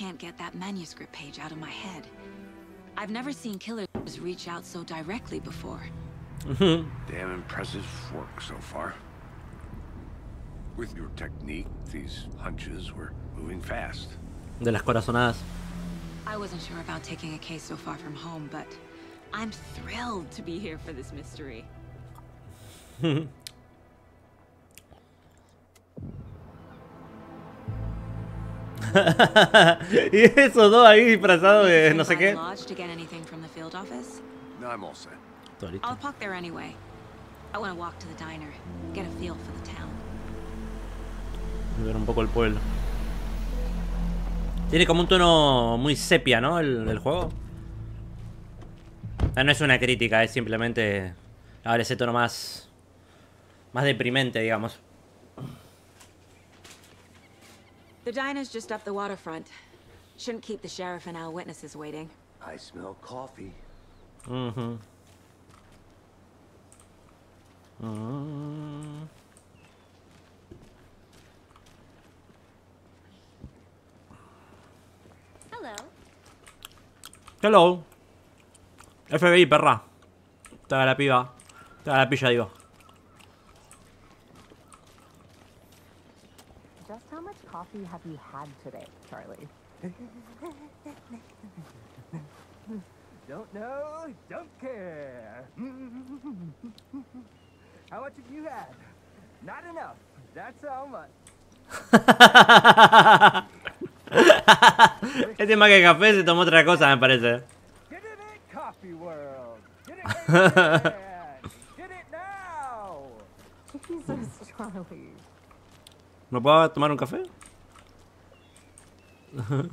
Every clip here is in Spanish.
can't get that manuscript page out of my head. I've never seen killers reach out so directly before. Damn impressive work so far. With your technique, these hunches were moving fast. De las corazonadas. I wasn't sure about taking a case so far from home, but I'm thrilled to be here for this mystery. Y esos dos ahí disfrazados de no sé qué. To get anything from the field office? No, I'm all set. I'll park there anyway. I want to walk to the diner, get a feel for the town. Ver un poco el pueblo. Tiene como un tono muy sepia, ¿no? El juego. No es una crítica, es simplemente ahora ese tono más deprimente, digamos. The diner's just up the waterfront. Shouldn't keep the sheriff and our witnesses waiting. I smell coffee. Hello. Hello. FBI, perra. Te haga la piba. Te haga la pilla, digo. Just how much coffee have you had today, Charlie? Don't know, don't care. How much have you had? Not enough. That's how much. Este más que café se tomó otra cosa, me parece. Get in it, coffee world. Get it, man. Get it now. Jesus, Charlie. ¿Me puedo tomar un café? Not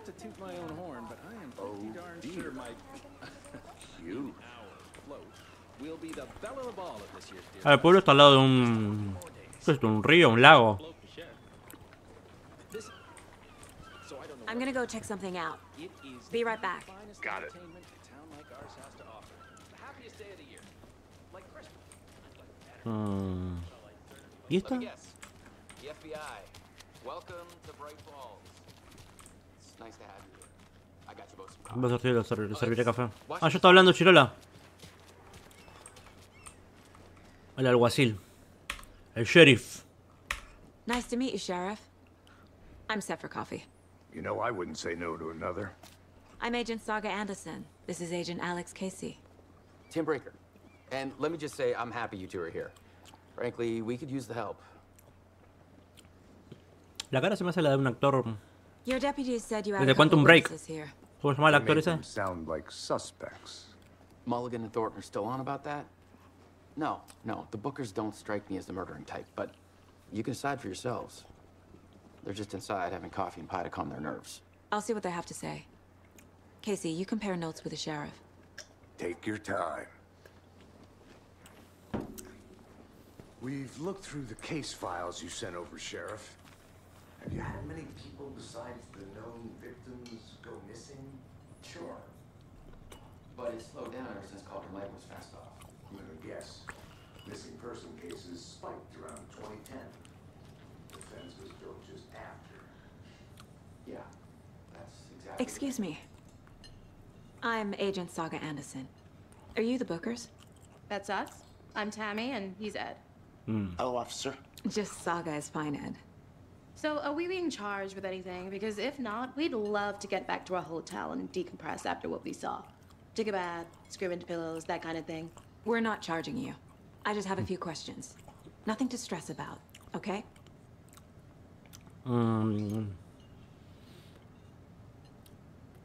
to toot my own horn, but I am pretty darn sure my float will be the belle of the ball at this year's deer. El pueblo está al lado de un... ¿Qué es esto? ¿Un río? ¿Un lago? I'm gonna go check something out. Be right back. Got it. ¿Y esta? Vas a serviré café. Ah, yo estaba hablando Chirola. El alguacil. El sheriff. Nice to meet you, Sheriff. I'm set for coffee. You know, I wouldn't say no to another. I'm Agent Saga Anderson. This is Agent Alex Casey. Tim Breaker. And let me just say, I'm happy you two are here. Frankly, we could use the help. La cara se me hace la de un actor. Your deputies said you had De a couple Quantum Break. witnesses here. ¿Cómo se llama el They actor made ese? them sound like suspects. Mulligan and Thornton are still on about that? No, the Bookers don't strike me as the murdering type, but you can decide for yourselves. They're just inside having coffee and pie to calm their nerves. I'll see what they have to say. Casey, you compare notes with the sheriff. Take your time. We've looked through the case files you sent over, Sheriff. Have you had many people besides the known victims go missing? Sure. But it slowed down ever since Calder Light was fast off. I'm gonna guess. Missing person cases spiked around 2010. The fence was built just after. Yeah, that's exactly. Excuse me. I'm Agent Saga Anderson. Are you the Bookers? That's us. I'm Tammy, and he's Ed. Hello, officer. Just Saga is fine, Ed. So, are we being charged with anything? Because if not, we'd love to get back to our hotel and decompress after what we saw. Take a bath, scream into pillows, that kind of thing. We're not charging you. I just have a few questions. Nothing to stress about, okay?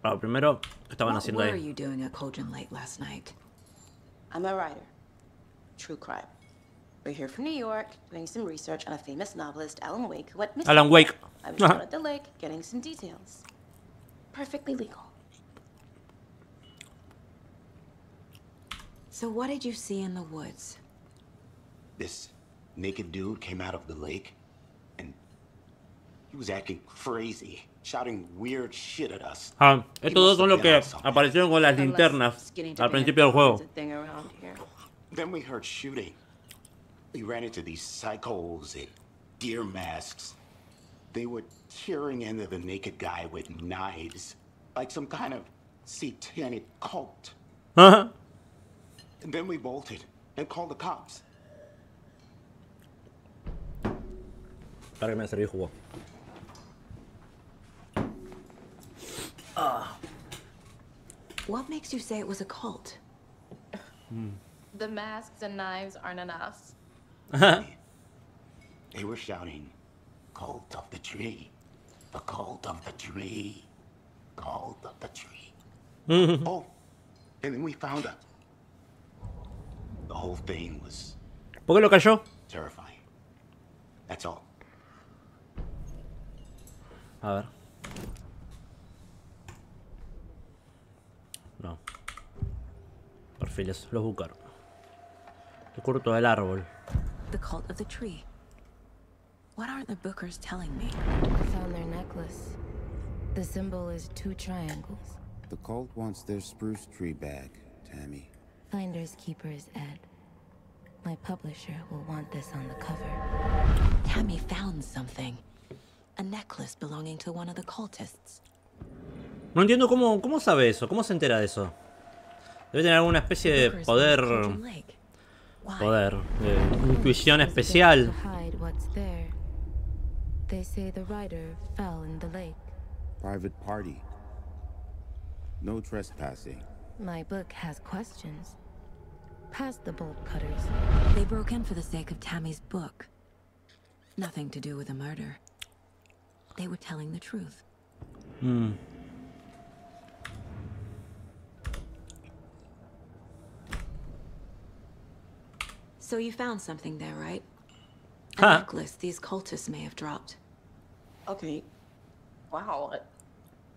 Primero, ¿qué estaban haciendo What were ahí? you doing at Cauldron Lake last night? I'm a writer. True crime. We're here from New York, doing some research on a famous novelist, Alan Wake, who went missing. Alan Wake. I was down at the lake, getting some details. Perfectly legal. So what did you see in the woods? This naked dude came out of the lake, and He was acting crazy, shouting weird shit at us. Ah, estos dos son los que aparecieron con las linternas al principio del juego. Then we heard shooting. We ran into these psychos in deer masks. They were tearing into the naked guy with knives, like some kind of satanic cult. And then we bolted and called the cops. Para que me serví jugo. What makes you say it was a cult? The masks and knives aren't enough. They were shouting, "Cult of the tree, the cult of the tree, cult of the tree." Oh, and then we found her. The whole thing was ¿Por qué lo cayó? terrifying. That's all. A ver. No. Perfiles, los buscaron. El curto del árbol. The cult of the tree. What aren't the bookers telling me? I found their necklace. The symbol is 2 triangles. The cult wants their spruce tree back, Tammy. Finders keepers, Ed. My publisher will want this on the cover. Tammy found something. A necklace belonging to one of the cultists. No entiendo cómo sabe eso, cómo se entera de eso. Debe tener alguna especie de poder. Intuición especial. They say the writer fell in the lake. Private party. No trespassing. My book has questions. Past the bolt cutters. They broke in for the sake of Tammy's book. Nothing to do with a murder. They were telling the truth. So you found something there, right? A necklace these cultists may have dropped. Okay. Wow.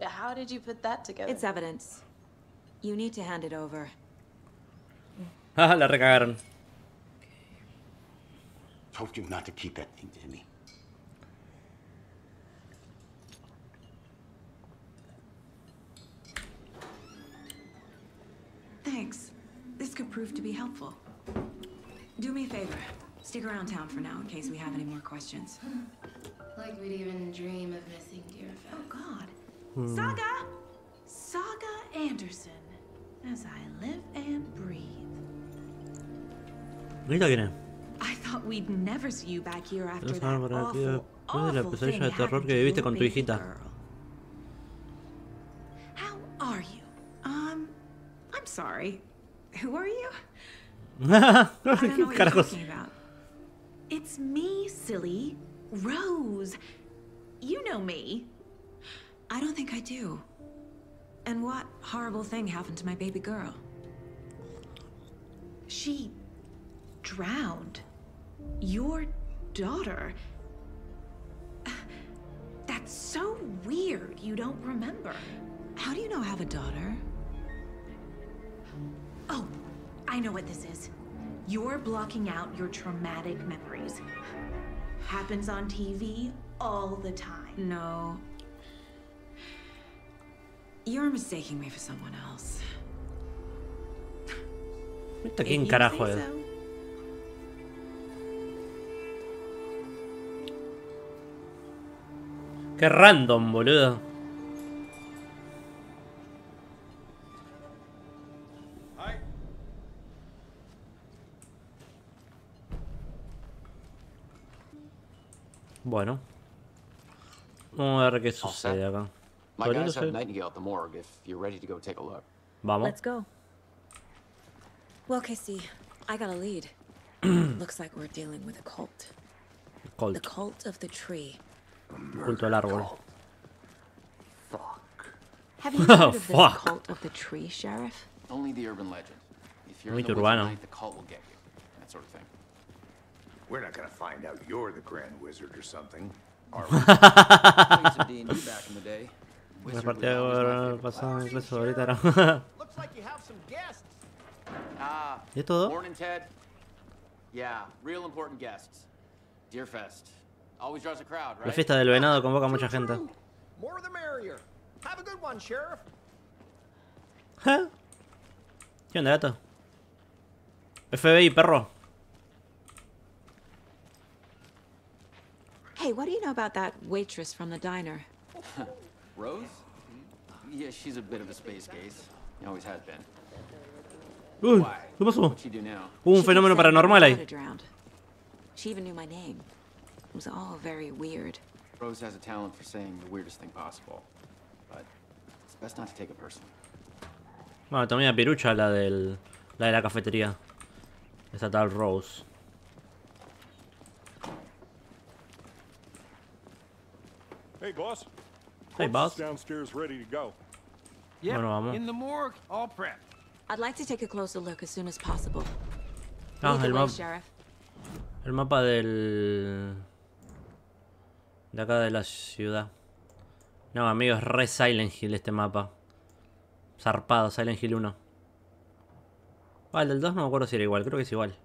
How did you put that together? It's evidence. You need to hand it over. La recagaron. Told you not to keep that thing, Tammy. Thanks. This could prove to be helpful. Do me a favor. Stick around town for now in case we have any more questions. Like we'd even dream of missing dear Fest. Oh, God. Saga! Saga Anderson. As I live and breathe. ¿Esta quién es? I thought we'd never see you back here after that Después de la pesadilla de terror que viviste con tu hijita. How are you? I'm sorry. Who are you? I don't know what you're talking about. It's me, silly. Rose. You know me. I don't think I do. And what horrible thing happened to my baby girl? She drowned. Your daughter. That's so weird you don't remember. How do you know I have a daughter? Oh, I know what this is. You're blocking out your traumatic memories. Happens on TV all the time. No. You're mistaking me for someone else. ¿Esta quién carajo es? Qué random, boludo. Bueno. Vamos a ver qué sucede acá. My guys have Nightingale at the morgue if you're ready to go take a look. Vamos. Let's go. Well, Casey, I got a lead. Looks like we're dealing with a cult. The cult of the tree. Culto al árbol. Have you heard of this cult of the tree, Sheriff? Only the urban legend. If you're Muy in the woods urbano. at night, the cult will get you. That sort of thing. We're not gonna find out you're the Grand Wizard or something, are we? Played some D&D back in the day. La partida pasada incluso ahorita era. Looks like you have some guests. ¿Y es todo? Morning, Ted. Yeah, real important guests. Deerfest. Always draws a crowd, La right? fiesta del venado convoca a mucha gente. More the merrier. Have a good one, Sheriff. ¿Eh? ¿Qué onda, gato? FBI, perro. Hey, what do you know about that waitress from the diner? Rose? Yeah, she's a bit of a space case. Always has been. Uy, ¿qué pasó? What'd she do now? Hubo un fenómeno paranormal ahí. She even knew my name. It was all very weird. Rose has a talent for saying the weirdest thing possible. But it's best not to take it personally. Bueno, también a Pirucha, la de la cafetería. Esa tal Rose. Hey, boss. Hey, boss. Downstairs ready to go. Yep, Bueno, vamos. in the morgue, all prepped. I'd like to take a closer look as soon as possible. Ah, Lead the el way, mapa. Sheriff. El mapa del... de acá de la ciudad. No, amigo, es re Silent Hill este mapa. Zarpado, Silent Hill 1. Ah, el del 2 no me acuerdo si era igual, creo que es igual.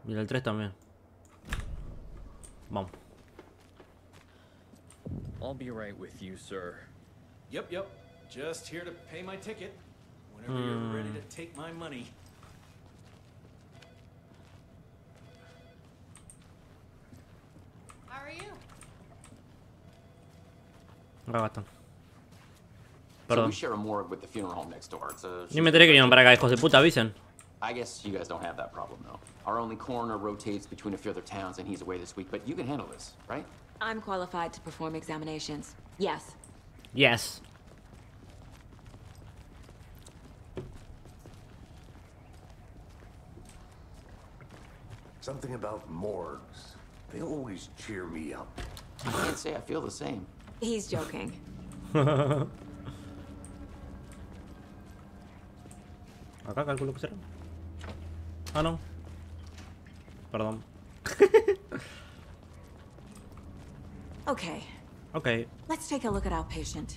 Y el del 3 también. Vamos. I'll be right with you, sir. Yep. Just here to pay my ticket. Whenever you're ready to take my money. How are you? Acá están. So Perdón. we share a morgue with the funeral home next door. It's a... Ni me enteré que iban para acá, hijos de puta, avisen. I guess you guys don't have that problem, though. Our only coroner rotates between a few other towns, and he's away this week. But you can handle this, right? I'm qualified to perform examinations. Yes. Yes. Something about morgues. They always cheer me up. I can't say I feel the same. He's joking. Acá calculo que será. Ah, no. Perdón. Okay. Ok. Let's take a look at our patient.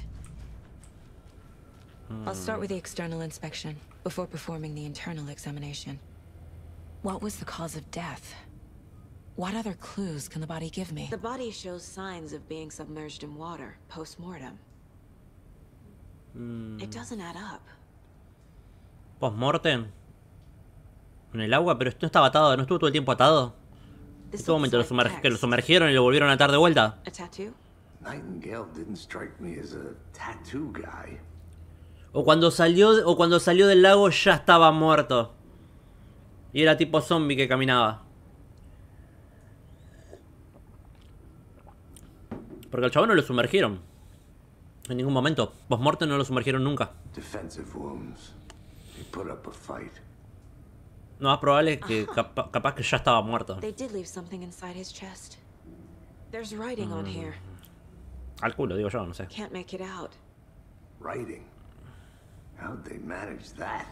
I'll start with the external inspection before performing the internal examination. What was the cause of death? What other clues can the body give me? The body shows signs of being submerged in water post-mortem. It doesn't add up. Post-mortem. En el agua, pero esto no estaba atado, no estuvo todo el tiempo atado. En este momento que lo sumergieron y lo volvieron a atar de vuelta. A tattoo? Nightingale didn't strike me as a tattoo guy. O cuando salió del lago ya estaba muerto. Y era tipo zombie que caminaba. Porque al chabón no lo sumergieron. En ningún momento. Post-mortem no lo sumergieron nunca. Defensive wounds. He put up a fight. No, más probable es que capaz que ya estaba muerto. They did leave something inside his chest. There's writing on here. Al culo, digo yo, no sé. Can't make it out. Writing? How'd they manage that?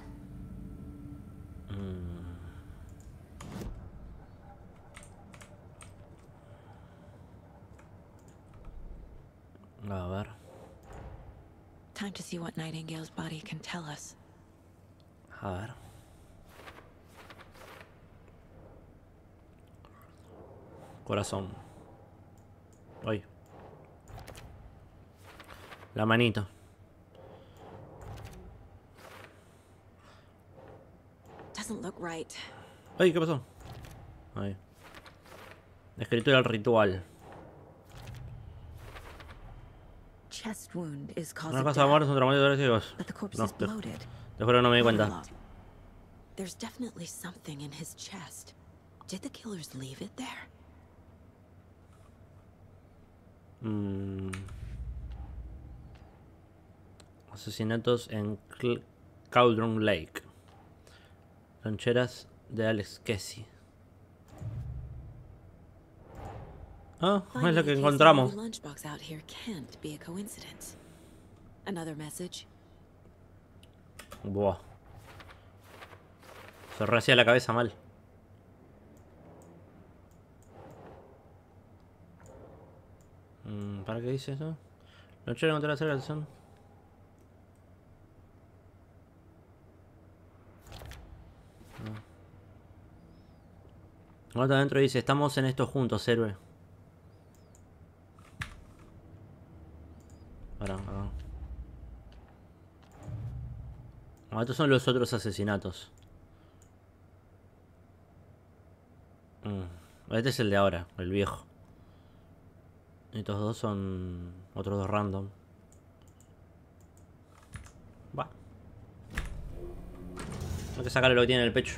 A ver. Time to see what Nightingale's body can tell us. A ver. Corazón. Ay. La manito. Doesn't look right. Ay, ¿qué pasó? Ahí. Escritura del ritual. Chest wound is caused Una of cosa de amor es death, un traumático de agresivos. but the corpse No, is bloated. te juro que no me di cuenta. Look. There's definitely something in his chest. Did the killers leave it there? Asesinatos en Cauldron Lake. Rancheras de Alex Casey. Ah, es lo que encontramos. Lunchbox out here can't be a coincidence. Another message. Buah. Se rehacía la cabeza mal. ¿Para qué dice eso? Noche de encontrar cerca del sol. Otro adentro dice, estamos en esto juntos, héroe. Ahora. Estos son los otros asesinatos. Este es el de ahora, el viejo. Estos dos son otros dos random. Va. Hay que sacarle lo que tiene en el pecho.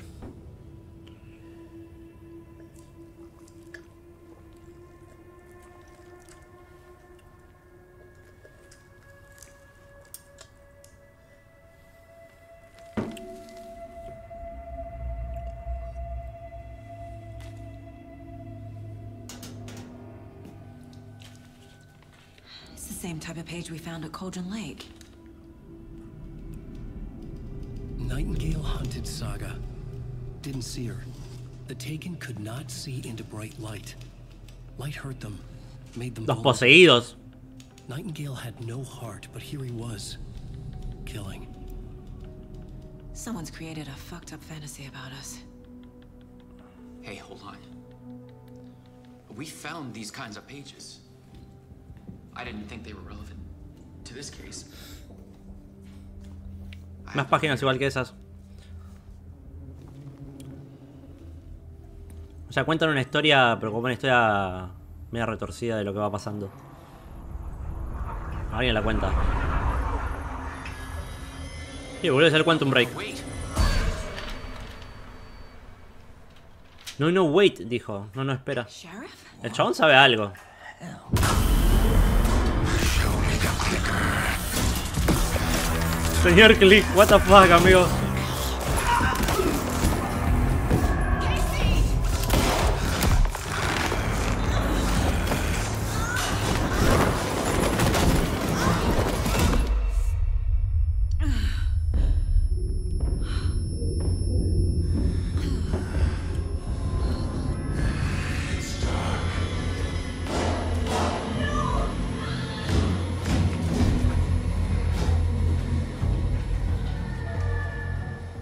Same type of page we found at Cauldron Lake. Nightingale hunted Saga. Didn't see her. The Taken could not see into bright light. Light hurt them, made them Los vulnerable. poseídos. Nightingale had no heart, but here he was, killing. Someone's created a fucked up fantasy about us. Hey, hold on. We found these kinds of pages. I didn't think they were relevant to this case. Más páginas igual que esas. O sea, cuentan una historia, pero como una historia media retorcida de lo que va pasando. Alguien la cuenta. Sí, vuelve a ser Quantum Break. No, wait, dijo. No, espera. El chabón sabe algo. Señor Click, what the fuck, amigo.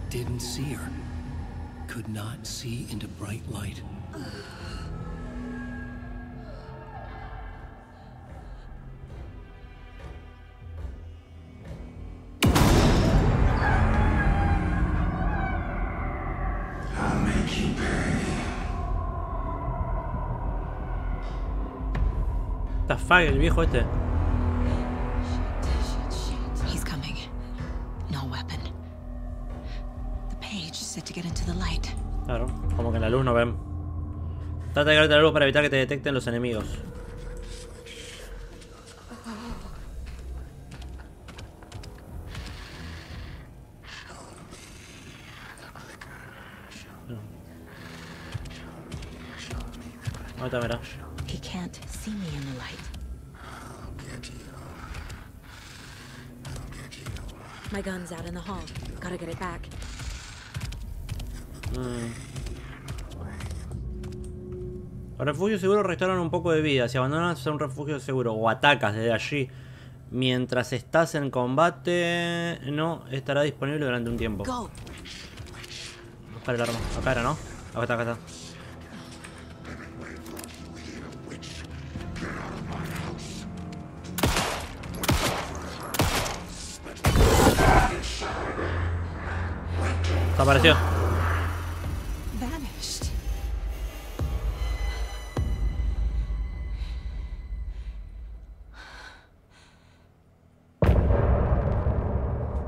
Didn't see her. Could not see into bright light. I'll make you pay. What the fuck, el viejo este. He's coming. No weapon. The page said to get into the light. Claro, como que en la luz no ven. Trata de quedarte a la luz para evitar que te detecten los enemigos. Ahorita verá. He can't see me in the light. My gun's out in the hall. Gotta get it back. Los refugios seguros restauran un poco de vida. Si abandonas un refugio seguro o atacas desde allí mientras estás en combate, no estará disponible durante un tiempo. Buscar el arma. Acá era, ¿no? Acá está. Desapareció. Vanished.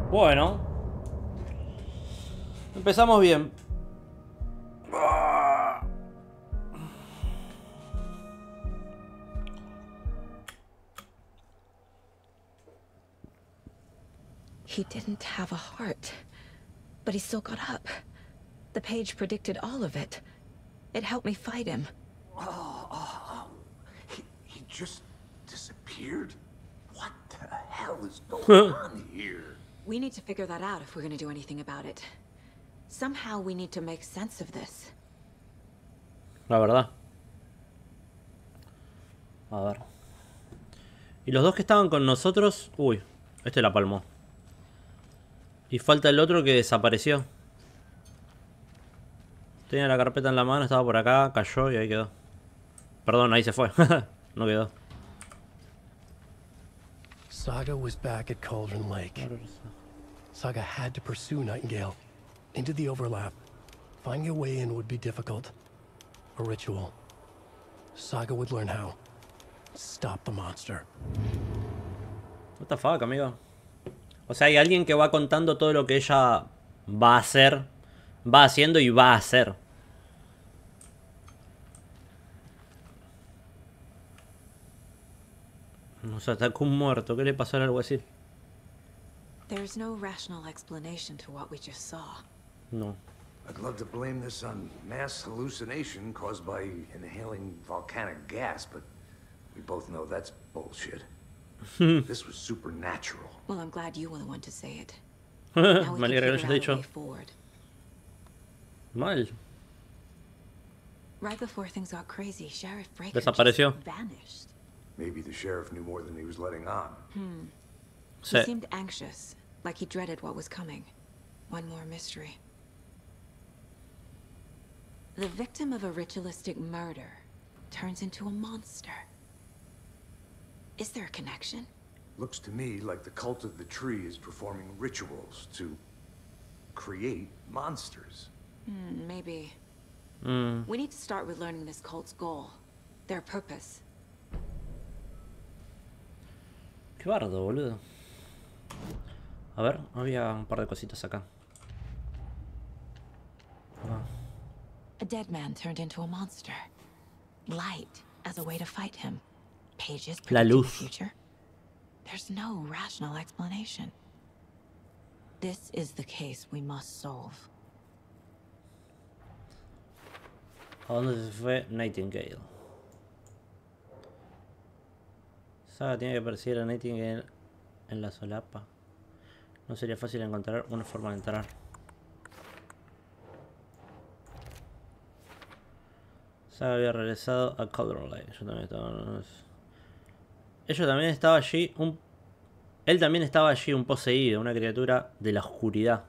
Bueno. Empezamos bien. He didn't have a heart, but he still got up. The page predicted all of it. It helped me fight him. He just disappeared? What the hell is going on here? We need to figure that out if we're gonna do anything about it. Somehow we need to make sense of this. La verdad. A ver. Y los dos que estaban con nosotros... Uy, este la palmó. Y falta el otro que desapareció. Tenía la carpeta en la mano, estaba por acá, cayó y ahí quedó. Perdón, ahí se fue. No quedó. Saga was back at Cauldron Lake. Saga had to pursue Nightingale into the overlap. Finding a way in would be difficult. A ritual. Saga would learn how. Stop the monster. What the fuck, amigo. O sea, hay alguien que va contando todo lo que ella va a hacer, va haciendo y va a hacer. Nos atacó un muerto. ¿Qué le pasó al alguacil? There's no rational explanation to what we just saw. No. I'd love to blame this on mass hallucination caused by inhaling volcanic gas, but we both know that's bullshit. This was supernatural. Well, I'm glad you were the one to say it. Me alegra que lo hayas dicho. Mal. Right before things got crazy, Sheriff Breaker Desapareció. just vanished. Maybe the sheriff knew more than he was letting on. He seemed anxious, like he dreaded what was coming. One more mystery. The victim of a ritualistic murder turns into a monster. Is there a connection? Looks to me like the cult of the tree is performing rituals to create monsters. Maybe. We need to start with learning this cult's goal, their purpose. Qué bardo, boludo. A ver, había un par de cositas acá. A dead man turned into a monster. Light as a way to fight him. Pages La predicting the luz. future. There's no rational explanation. This is the case we must solve. ¿A dónde se fue Nightingale? Saga tiene que perseguir a Nightingale en la solapa. No sería fácil encontrar una forma de entrar. Saga había regresado a Cauldron Lake. Ellos también estaba allí. Él también estaba allí, un poseído, una criatura de la oscuridad.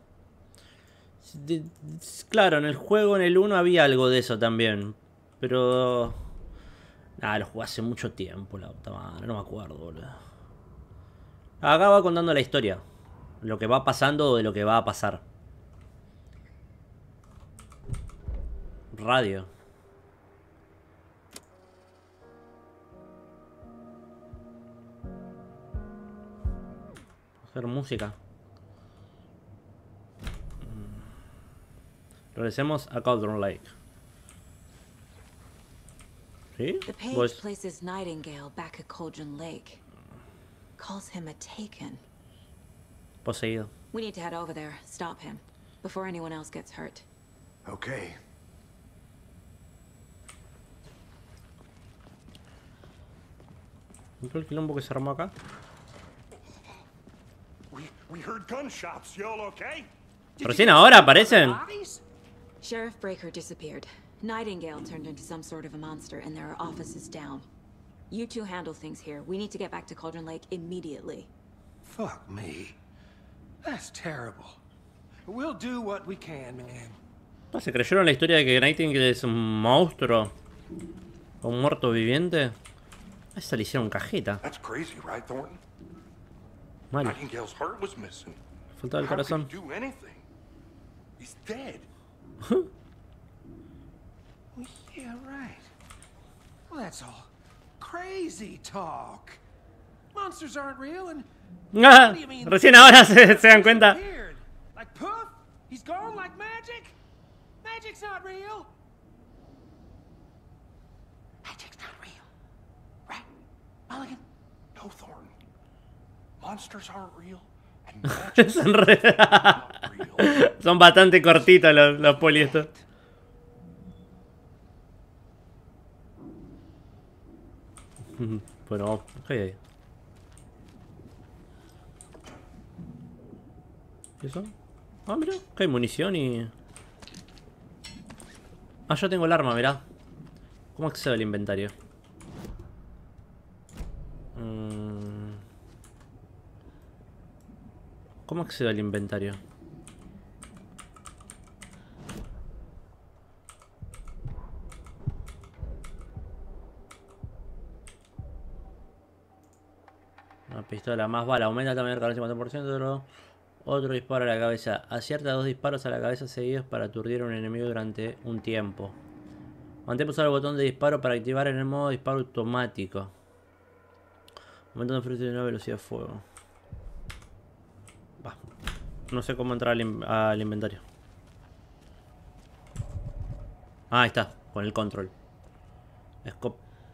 Claro, en el juego, en el 1 había algo de eso también. Pero... Nada, lo jugué hace mucho tiempo, la puta madre, no me acuerdo, boludo. Acá va contando la historia. Lo que va pasando o de lo que va a pasar. Radio. Hacer música. Regresemos a Cauldron Lake. ¿Sí? The page places Nightingale back at Cauldron Lake. Calls him a taken. Poseído. We need to head over there, stop him, before anyone else gets hurt. Okay. ¿Todo el quilombo que se armó acá? We heard gunshots. Y'all okay? Recién ahora aparecen. Sheriff Breaker disappeared. Nightingale turned into some sort of a monster, and there are offices down. You two handle things here. We need to get back to Cauldron Lake immediately. Fuck me. That's terrible. We'll do what we can, man. ¿Se creyeron la historia de que Nightingale es un monstruo? ¿O un muerto viviente? A esa le hicieron cajeta. That's crazy, right, Thornton? Mal. Nightingale's heart was missing. Faltaba el How corazón. could he do anything? He's dead. Yeah, right. Well, that's all crazy talk. Monsters aren't real, and Ah, what do you mean? recién ahora se dan cuenta. Disappeared. Like poof, he's gone like magic. Magic's not real. Magic's not real, right, Mulligan? No, Thornton. Monsters aren't real. And magic's Son, re... not real. Son bastante cortitos los poli estos. Bueno, ok. ¿Qué eso? Ah, mira, que hay munición y... Ah, yo tengo el arma, mirá. ¿Cómo accedo al inventario? ¿Cómo accedo al inventario? pistola, más bala. Aumenta también el calor 50%. Otro disparo a la cabeza. Acierta 2 disparos a la cabeza seguidos para aturdir a un enemigo durante un tiempo. Mantén pulsado el botón de disparo para activar en el modo disparo automático. Aumentando fruto de una velocidad de fuego. Bah. No sé cómo entrar al inventario. Ah, ahí está, con el control.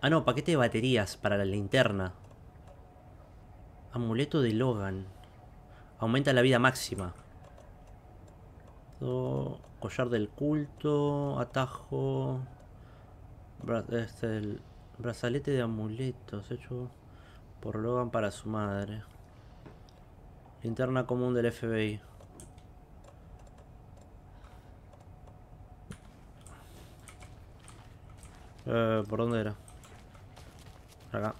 Ah, no, paquete de baterías para la linterna. Amuleto de Logan. Aumenta la vida máxima. Collar del culto. Atajo. El brazalete de amuletos hecho por Logan para su madre. Linterna común del FBI. ¿Por dónde era? Acá.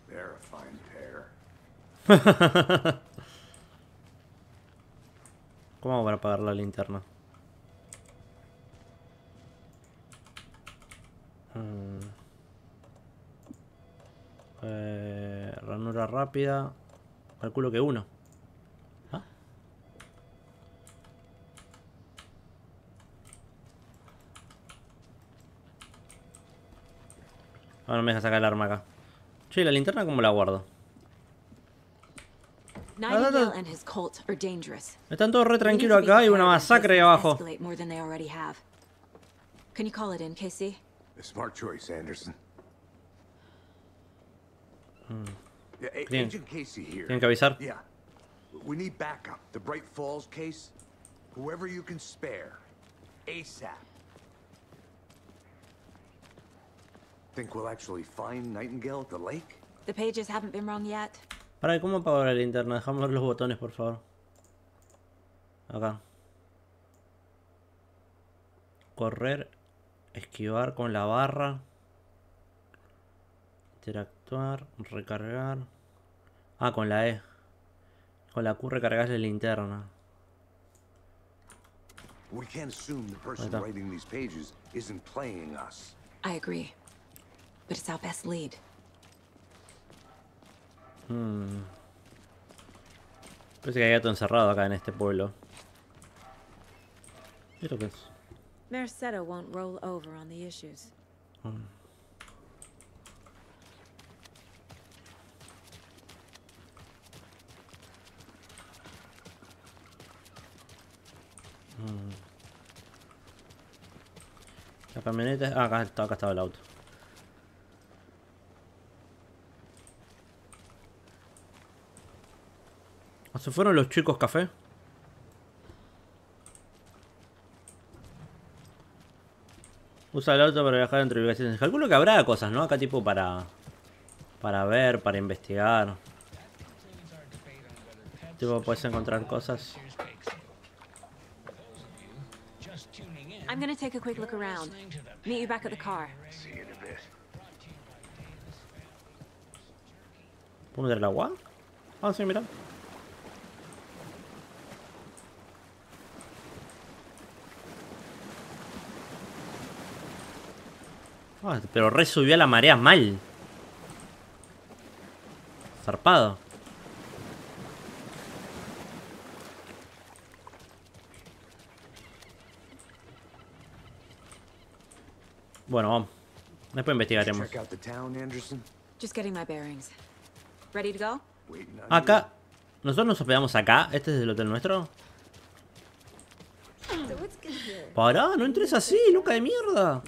They're a fine pair. ¿Cómo hago para apagar la linterna? Ranura rápida. Calculo que 1. ¿Ah? Ah, no me deja sacar el arma acá. Che, ¿la linterna cómo la guardo? Nightingale and his cult are dangerous. Están todos re tranquilos acá y una masacre ahí abajo. Can you call it in, Casey? A smart choice, Anderson. Yeah, Agent Casey here. ¿Tienen que avisar? Yeah. We need backup. The Bright Falls case. Whoever you can spare. ASAP. Think we'll actually find Nightingale at the lake? The pages haven't been wrong yet. Para, ¿cómo apago la linterna? Dejame ver los botones, por favor. Acá. Correr. Esquivar con la barra. Interactuar. Recargar. Ah, con la E. Con la Q recargas la linterna. We can't assume the person writing these pages isn't playing us. I agree. But it's our best lead. Parece que hay gato encerrado acá en este pueblo. ¿Qué es lo que es? Mercedo won't roll over on the issues. La camioneta. Ah, acá estaba el auto. ¿Se fueron los chicos café? Usa el auto para viajar entre ubicaciones. Calculo que habrá cosas, ¿no? Acá tipo para ver, para investigar. Tipo, puedes encontrar cosas. I'm gonna take a quick look around. Meet you back at the car. ¿Puedo meter el agua? Ah, sí, mira. Ah, pero re subió a la marea mal. Zarpado. Bueno, vamos. Después investigaremos. Just getting my bearings. Ready to go? Acá. ¿Nosotros nos hospedamos acá? ¿Este es el hotel nuestro? Pará, no entres así, loca de mierda.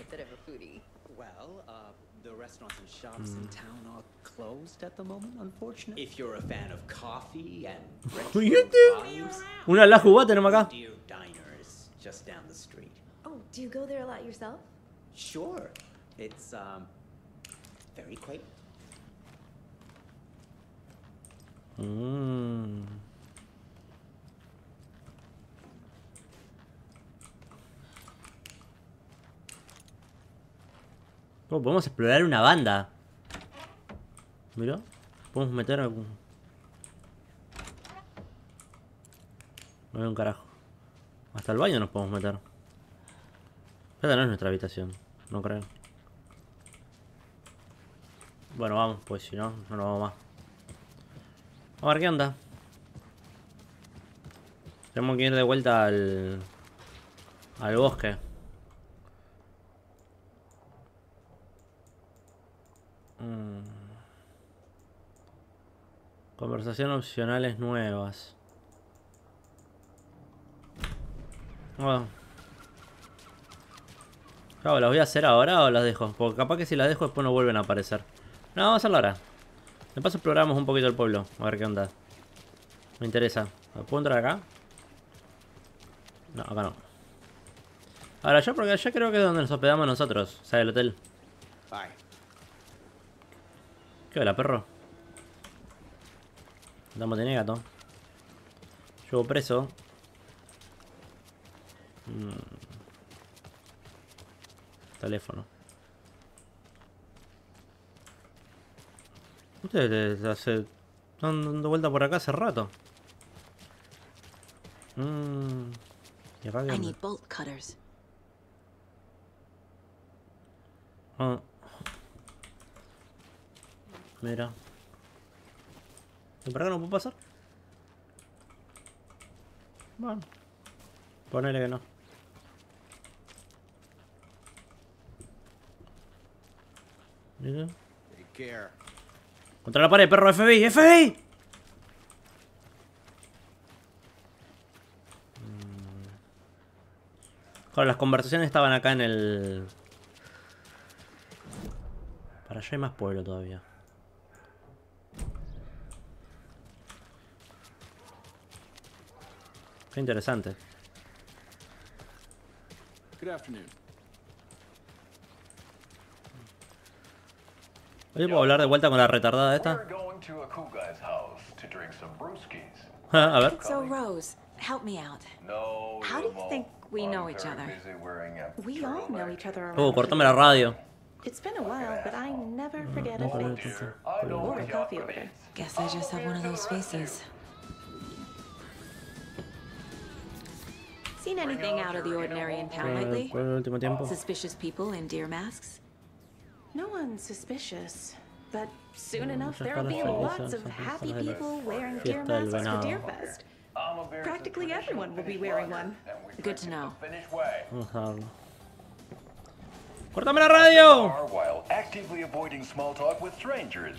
Una la jugada tenemos acá. Oh, do you go there a lot yourself? Sure. It's very quaint. Oh, podemos explorar una banda. Mira, podemos meter algún. No hay un carajo. Hasta el baño nos podemos meter. Esta no es nuestra habitación, no creo. Bueno, vamos, pues si no, no nos vamos más. A ver qué onda. Tenemos que ir de vuelta al bosque. Conversación opcionales nuevas. Bueno. Claro, ¿las voy a hacer ahora o las dejo? Porque capaz que si las dejo después no vuelven a aparecer. No, vamos a hacerlo ahora. De paso exploramos un poquito el pueblo. A ver qué onda. Me interesa. ¿Puedo entrar acá? No, acá no. Ahora yo, porque allá creo que es donde nos hospedamos nosotros. O sea, el hotel. ¿Qué hola, perro? Andamos de gato. Llevo preso. Teléfono. Ustedes están dando vuelta por acá hace rato. ¿Y acá qué I onda? need bolt cutters. Ah. Mira. ¿Y por acá no puedo pasar? Bueno. Ponele que no. ¿Mira? Contra la pared, perro, FBI, FBI. Claro, las conversaciones estaban acá en el... Para allá hay más pueblo todavía. Qué interesante. Good afternoon. Hoy puedo hablar de vuelta con la retardada esta. A ver. So, Rose, help me out. How do you think we know each other? We all know each other around Cortame la radio. It's been a while, but I never forget a face or a coffee order. Guess I just have one of those faces. Seen anything out of the ordinary in town lately? ¿Cuál es el último tiempo? Suspicious people in deer masks? No one's suspicious, but soon enough there'll be lots of happy people wearing deer masks for Deer Fest. Practically everyone will be wearing one. Good to know. Vamos a verlo. ¡Córtame la radio! While actively avoiding small talk with strangers.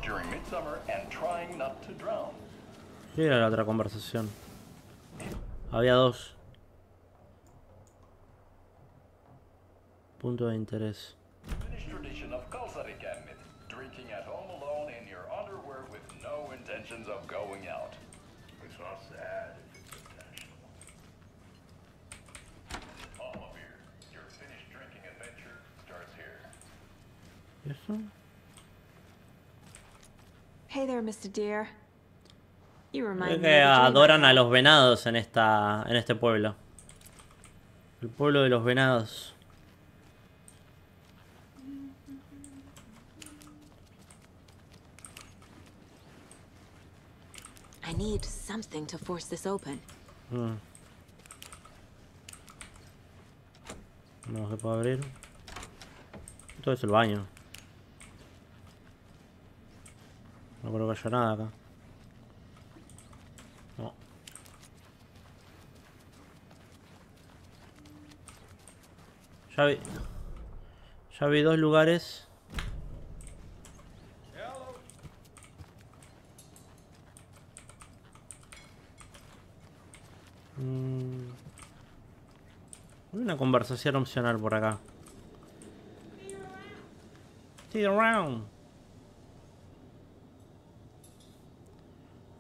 During midsummer and trying not to drown. ¿Qué era la otra conversación? Había dos. Punto de interés. Finnish tradition of kalsarikännit, drinking at home alone in your underwear with no intentions of going out. It's not sad if it's intentional. Mama beer, your Finnish drinking adventure starts here. ¿Y eso? Hey there, Mr. Deer. You Creo remind me que of a dream I adoran a had. los venados en este pueblo. El pueblo de los venados. I need something to force this open. No se puede abrir. Todo es el baño. No creo que haya nada acá. No. Ya vi dos lugares. Hay una conversación opcional por acá. See around.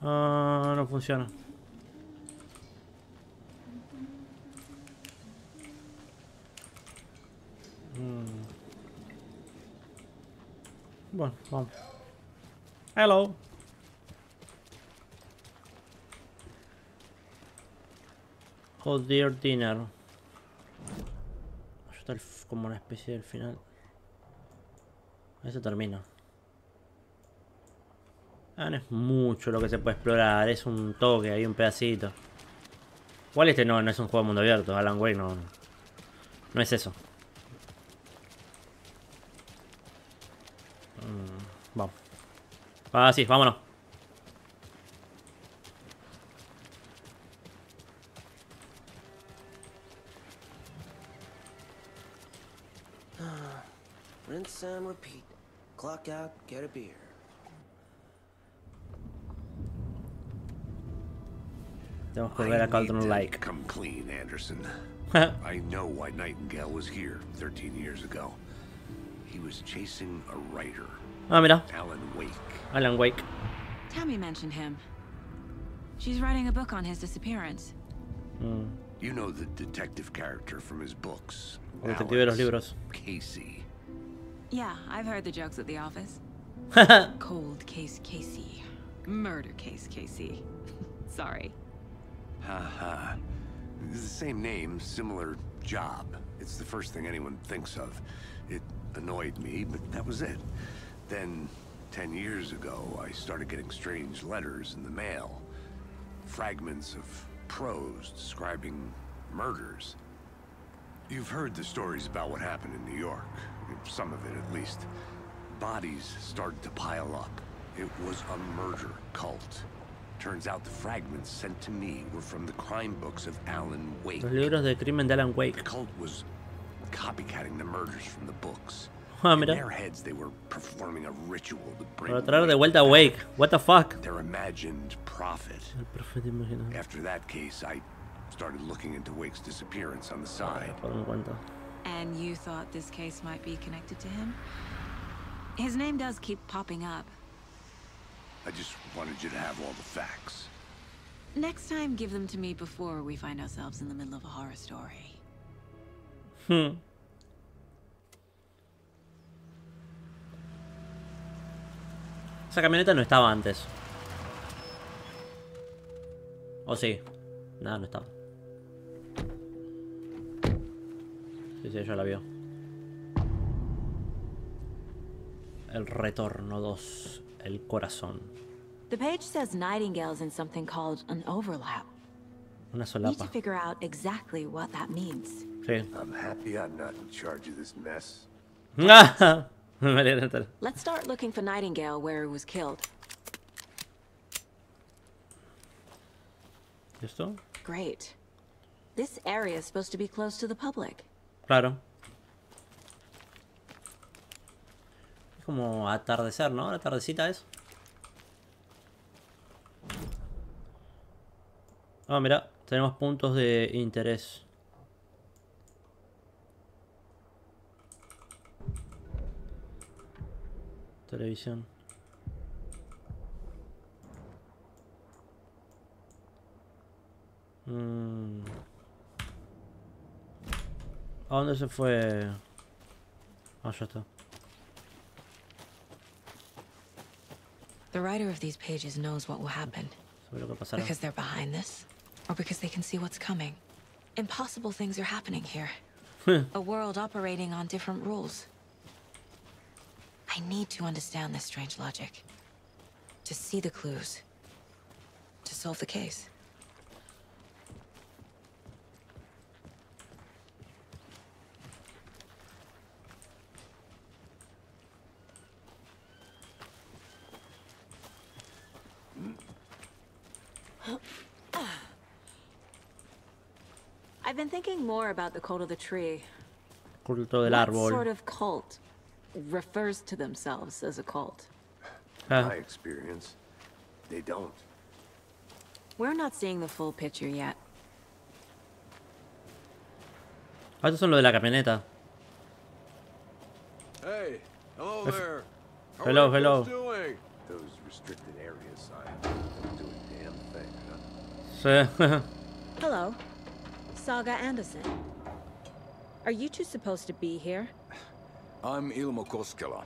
No funciona. Bueno, vamos. Hello. Oh dear dinner. Está como una especie del final. Eso termina. No es mucho lo que se puede explorar, es un toque, hay un pedacito. Igual este no es un juego de mundo abierto. Alan Wake no es eso. Vamos. Sí, vámonos. Rinse and repeat. Clock out, get a beer. Tenemos que volver a Cauldron Lake. Come clean, Anderson. I know why Nightingale was here 13 years ago. He was chasing a writer. Mira. Alan Wake. Tammy mentioned him. She's writing a book on his disappearance. You know the detective character from his books. El detective de los libros. Casey. Yeah, I've heard the jokes at the office. Cold case Casey. Murder case Casey. Sorry. Ha. It's the same name, similar job. It's the first thing anyone thinks of. It annoyed me, but that was it. Then, 10 years ago, I started getting strange letters in the mail. Fragments of prose describing murders. You've heard the stories about what happened in New York. Some of it, at least. Bodies started to pile up. It was a murder cult. Turns out the fragments sent to me were from the crime books of Alan Wake. Los libros de crimen de Alan Wake. The cult was copycatting the murders from the books. Ah, In mira. their heads, they were performing a ritual to bring Para traer de vuelta a Wake. What the fuck? their imagined prophet. El profeta imaginado. After that case, I started looking into Wake's disappearance on the side. Por mi cuenta. And you thought this case might be connected to him? His name does keep popping up. I just wanted you to have all the facts. Next time, give them to me before we find ourselves in the middle of a horror story. Esa camioneta no estaba antes. ¿O sí? Nada, no estaba. Sí, ya la vio. El retorno 2. El corazón. The page says Nightingale's in something called an overlap. Una Need to solapa. figure out exactly what that means. Sí. I'm happy I'm not in charge of this mess. Let's start looking for Nightingale where he was killed. ¿Esto? Great. This area is supposed to be close to the public. Claro. Es como atardecer, ¿no? La tardecita es. Ah, mira, tenemos puntos de interés. Televisión. ¿A dónde se fue? Ah, ya está. The writer of these pages knows what will happen. Sabe lo que pasará. Because they're behind this, or because they can see what's coming. Impossible things are happening here. A world operating on different rules. I need to understand this strange logic. To see the clues. To solve the case. I've been thinking more about the cult of the tree. Culto del What árbol. sort of cult refers to themselves as a cult? My experience, they don't. We're not seeing the full picture yet. Ah, estos son los de la camioneta. Hey, hello there. How Hello, are you hello. folks doing? Those restricted areas signs don't do a damn thing, huh? Sí. Hello. Saga Anderson. Are you two supposed to be here? I'm Ilmo Koskela.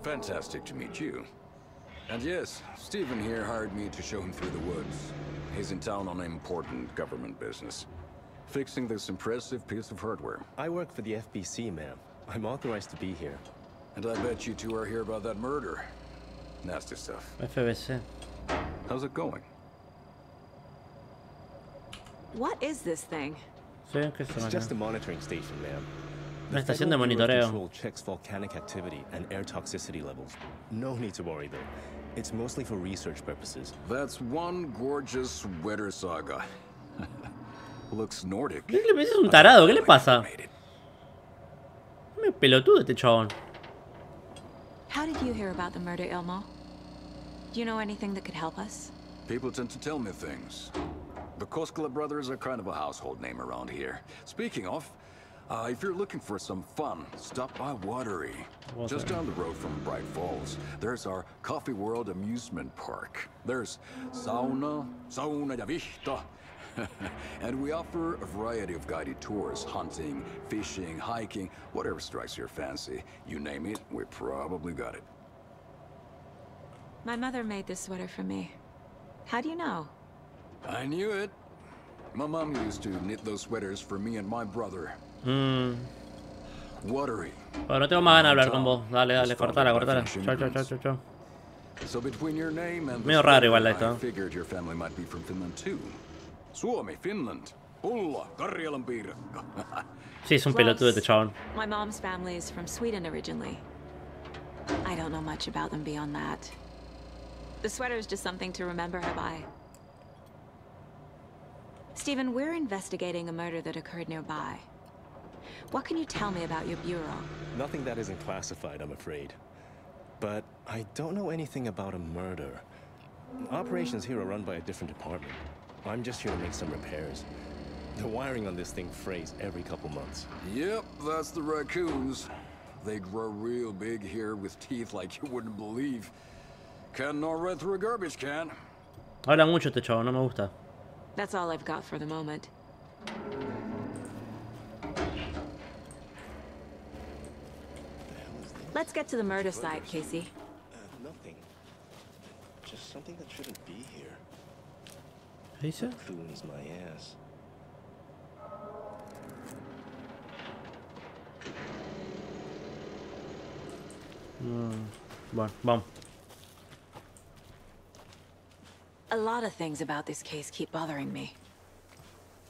Fantastic to meet you. And yes, Stephen here hired me to show him through the woods. He's in town on important government business. Fixing this impressive piece of hardware. I work for the FBC, ma'am. I'm authorized to be here. And I bet you two are here about that murder. Nasty stuff. FBC. How's it going? What is this thing? Sí, que se It's just a monitoring station, ma'am. Una estación de monitoreo. Control checks volcanic activity and air toxicity levels. No need to worry, though. It's mostly for research purposes. That's one gorgeous weather saga. Looks Nordic. Es un tarado, ¿qué le pasa? Me pelotudo este chabón. How did you hear about the murder, Ilmo? Do you know anything that could help us? People tend to tell me things. The Koskela brothers are kind of a household name around here. Speaking of, if you're looking for some fun, stop by Watery. Just down the road from Bright Falls, there's our Coffee World amusement park. There's sauna ja vihta. And we offer a variety of guided tours, hunting, fishing, hiking, whatever strikes your fancy. You name it, we probably got it. My mother made this sweater for me. How do you know? I knew it. My mom used to knit those sweaters for me and my brother. Watery. Bueno, no tengo más ganas de hablar con vos. Dale, dale, cortala, cortala. Chau, chau, chau, chau, chau. So between your name and medio raro igual esto. I figured your family might be from Finland too. Suomi, Finland. Pulla, Karjalan piirakka. Sí, es un pelotudo este chabón. My mom's family is from Sweden originally. I don't know much about them beyond that. The sweater is just something to remember her by. Stephen, we're investigating a murder that occurred nearby. What can you tell me about your bureau? Nothing that isn't classified, I'm afraid. But I don't know anything about a murder. Operations here are run by a different department. I'm just here to make some repairs. The wiring on this thing frays every couple months. Yep, that's the raccoons. They grow real big here with teeth like you wouldn't believe. Can't gnaw right through a garbage can. Habla mucho este chavo, no me gusta. That's all I've got for the moment. Let's get to the murder site, Casey. Nothing. Just something that shouldn't be here. ¿Qué dice? Coons my ass. Bueno, vamos. A lot of things about this case keep bothering me.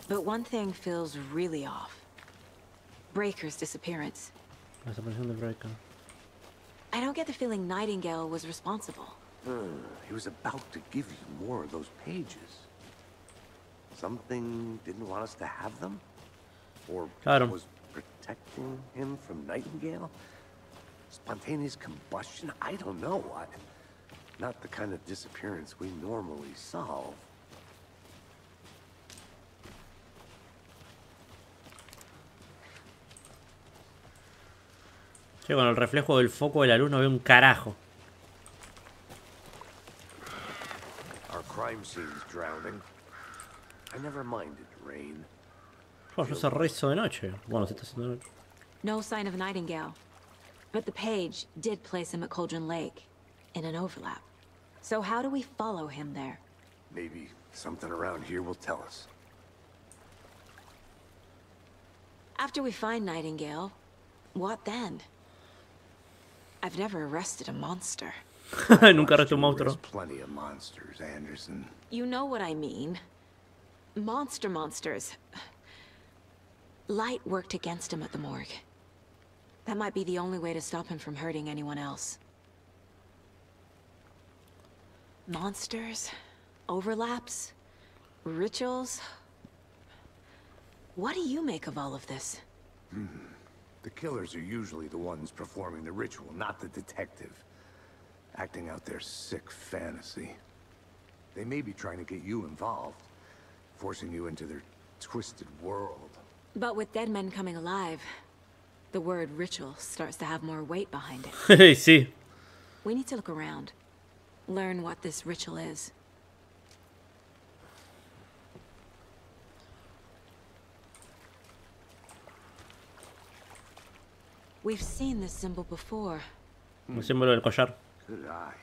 But one thing feels really off. Breaker's disappearance. La desaparición de Breaker. I don't get the feeling Nightingale was responsible. He was about to give you more of those pages. Something didn't want us to have them? Or was protecting him from Nightingale? Spontaneous combustion? I don't know. Not the kind of disappearance we normally solve. Sí, con el reflejo del foco de la luz no veo un carajo. Our crime scene's drowning. I never minded rain. Oh, yo se rezo de noche. Bueno, se está haciendo de noche. No sign of Nightingale. But the page did place him at Cauldron Lake, in an overlap. So how do we follow him there? Maybe something around here will tell us. After we find Nightingale, what then? I've never arrested a monster. Nunca arresté un monstruo. There's plenty of monsters, Anderson. You know what I mean. Monsters. Light worked against him at the morgue. That might be the only way to stop him from hurting anyone else. Monsters, overlaps, rituals. What do you make of all of this? The killers are usually the ones performing the ritual, not the detective. Acting out their sick fantasy. They may be trying to get you involved, forcing you into their twisted world. But with dead men coming alive, the word ritual starts to have more weight behind it. Sí. We need to look around. Learn what this ritual is. We've seen this symbol before. El símbolo del collar. Good eye.